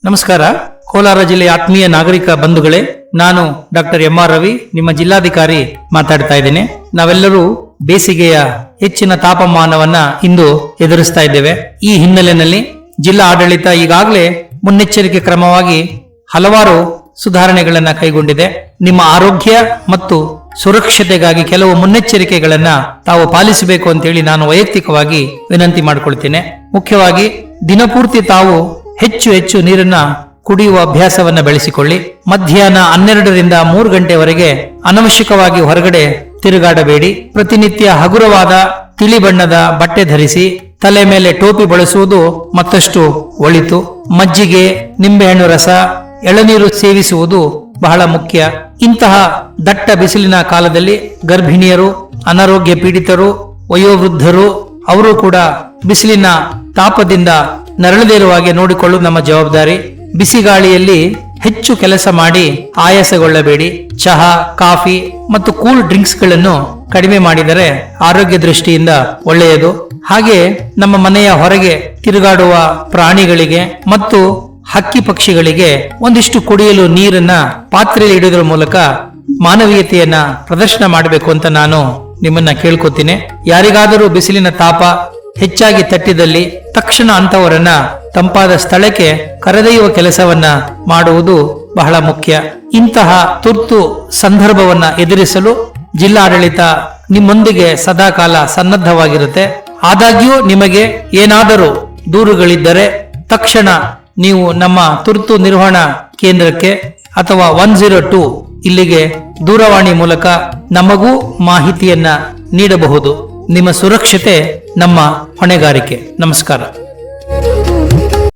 ನಮಸ್ಕಾರ. ಕೋಲಾರ ಜಿಲ್ಲೆಯ ಆತ್ಮೀಯ ನಾಗರಿಕ ಬಂಧುಗಳೇ, ನಾನು ಡಾಕ್ಟರ್ ಎಂ.ಆರ್. ರವಿ, ನಿಮ್ಮ ಜಿಲ್ಲಾಧಿಕಾರಿ ಮಾತಾಡ್ತಾ ಇದ್ದೇನೆ. ನಾವೆಲ್ಲರೂ ಬೇಸಿಗೆಯ ಹೆಚ್ಚಿನ ತಾಪಮಾನವನ್ನ ಇಂದು ಎದುರಿಸ್ತಾ ಇದ್ದೇವೆ. ಈ ಹಿನ್ನೆಲೆಯಲ್ಲಿ ಜಿಲ್ಲಾ ಆಡಳಿತ ಈಗಾಗಲೇ ಮುನ್ನೆಚ್ಚರಿಕೆ ಕ್ರಮವಾಗಿ ಹಲವಾರು ಸುಧಾರಣೆಗಳನ್ನ ಕೈಗೊಂಡಿದೆ. ನಿಮ್ಮ ಆರೋಗ್ಯ ಮತ್ತು ಸುರಕ್ಷತೆಗಾಗಿ ಕೆಲವು ಮುನ್ನೆಚ್ಚರಿಕೆಗಳನ್ನ ತಾವು ಪಾಲಿಸಬೇಕು ಅಂತೇಳಿ ನಾನು ವೈಯಕ್ತಿಕವಾಗಿ ವಿನಂತಿ ಮಾಡಿಕೊಳ್ತೇನೆ. ಮುಖ್ಯವಾಗಿ ದಿನಪೂರ್ತಿ ತಾವು ಹೆಚ್ಚು ನೀರನ್ನ ಕುಡಿಯುವ ಅಭ್ಯಾಸವನ್ನ ಬೆಳೆಸಿಕೊಳ್ಳಿ. ಮಧ್ಯಾಹ್ನ 12ರಿಂದ 3 ಗಂಟೆವರೆಗೆ ಅನವಶ್ಯಕವಾಗಿ ಹೊರಗಡೆ ತಿರುಗಾಡಬೇಡಿ. ಪ್ರತಿನಿತ್ಯ ಹಗುರವಾದ ತಿಳಿ ಬಣ್ಣದ ಬಟ್ಟೆ ಧರಿಸಿ ತಲೆ ಮೇಲೆ ಟೋಪಿ ಬಳಸುವುದು ಮತ್ತಷ್ಟು ಒಳಿತು. ಮಜ್ಜಿಗೆ, ನಿಂಬೆಹಣ್ಣು ರಸ, ಎಳನೀರು ಸೇವಿಸುವುದು ಬಹಳ ಮುಖ್ಯ. ಇಂತಹ ದಟ್ಟ ಬಿಸಿಲಿನ ಕಾಲದಲ್ಲಿ ಗರ್ಭಿಣಿಯರು, ಅನಾರೋಗ್ಯ ಪೀಡಿತರು, ವಯೋವೃದ್ಧರು ಅವರು ಕೂಡ ಬಿಸಿಲಿನ ತಾಪದಿಂದ ನರಳದೇ ಇರುವ ಹಾಗೆ ನೋಡಿಕೊಳ್ಳುವುದು ನಮ್ಮ ಜವಾಬ್ದಾರಿ. ಬಿಸಿ ಗಾಳಿಯಲ್ಲಿ ಹೆಚ್ಚು ಕೆಲಸ ಮಾಡಿ ಆಯಾಸಗೊಳ್ಳಬೇಡಿ. ಚಹಾ, ಕಾಫಿ ಮತ್ತು ಕೂಲ್ ಡ್ರಿಂಕ್ಸ್ ಗಳನ್ನು ಕಡಿಮೆ ಮಾಡಿದರೆ ಆರೋಗ್ಯ ದೃಷ್ಟಿಯಿಂದ ಒಳ್ಳೆಯದು. ಹಾಗೆ ನಮ್ಮ ಮನೆಯ ಹೊರಗೆ ತಿರುಗಾಡುವ ಪ್ರಾಣಿಗಳಿಗೆ ಮತ್ತು ಹಕ್ಕಿ ಪಕ್ಷಿಗಳಿಗೆ ಒಂದಿಷ್ಟು ಕುಡಿಯಲು ನೀರನ್ನ ಪಾತ್ರೆಯಲ್ಲಿ ಇಡುವುದರ ಮೂಲಕ ಮಾನವೀಯತೆಯನ್ನ ಪ್ರದರ್ಶನ ಮಾಡಬೇಕು ಅಂತ ನಾನು ನಿಮ್ಮನ್ನ ಕೇಳ್ಕೊತೀನಿ. ಯಾರಿಗಾದರೂ ಬಿಸಿಲಿನ ತಾಪ ಹೆಚ್ಚಾಗಿ ತಟ್ಟಿದಲ್ಲಿ ತಕ್ಷಣ ಅಂತವರನ್ನ ತಂಪಾದ ಸ್ಥಳಕ್ಕೆ ಕರೆದೊಯ್ಯುವ ಕೆಲಸವನ್ನ ಮಾಡುವುದು ಬಹಳ ಮುಖ್ಯ. ಇಂತಹ ತುರ್ತು ಸಂದರ್ಭವನ್ನ ಎದುರಿಸಲು ಜಿಲ್ಲಾಡಳಿತ ನಿಮ್ಮೊಂದಿಗೆ ಸದಾಕಾಲ ಸನ್ನದ್ಧವಾಗಿರುತ್ತೆ. ಆದಾಗ್ಯೂ ನಿಮಗೆ ಏನಾದರೂ ದೂರುಗಳಿದ್ದರೆ ತಕ್ಷಣ ನೀವು ನಮ್ಮ ತುರ್ತು ನಿರ್ವಹಣಾ ಕೇಂದ್ರಕ್ಕೆ ಅಥವಾ 102 ಇಲ್ಲಿಗೆ ದೂರವಾಣಿ ಮೂಲಕ ನಮಗೂ ಮಾಹಿತಿಯನ್ನ ನೀಡಬಹುದು. ನಿಮ್ಮ ಸುರಕ್ಷತೆ ನಮ್ಮ ಹೊಣೆಗಾರಿಕೆ. ನಮಸ್ಕಾರ.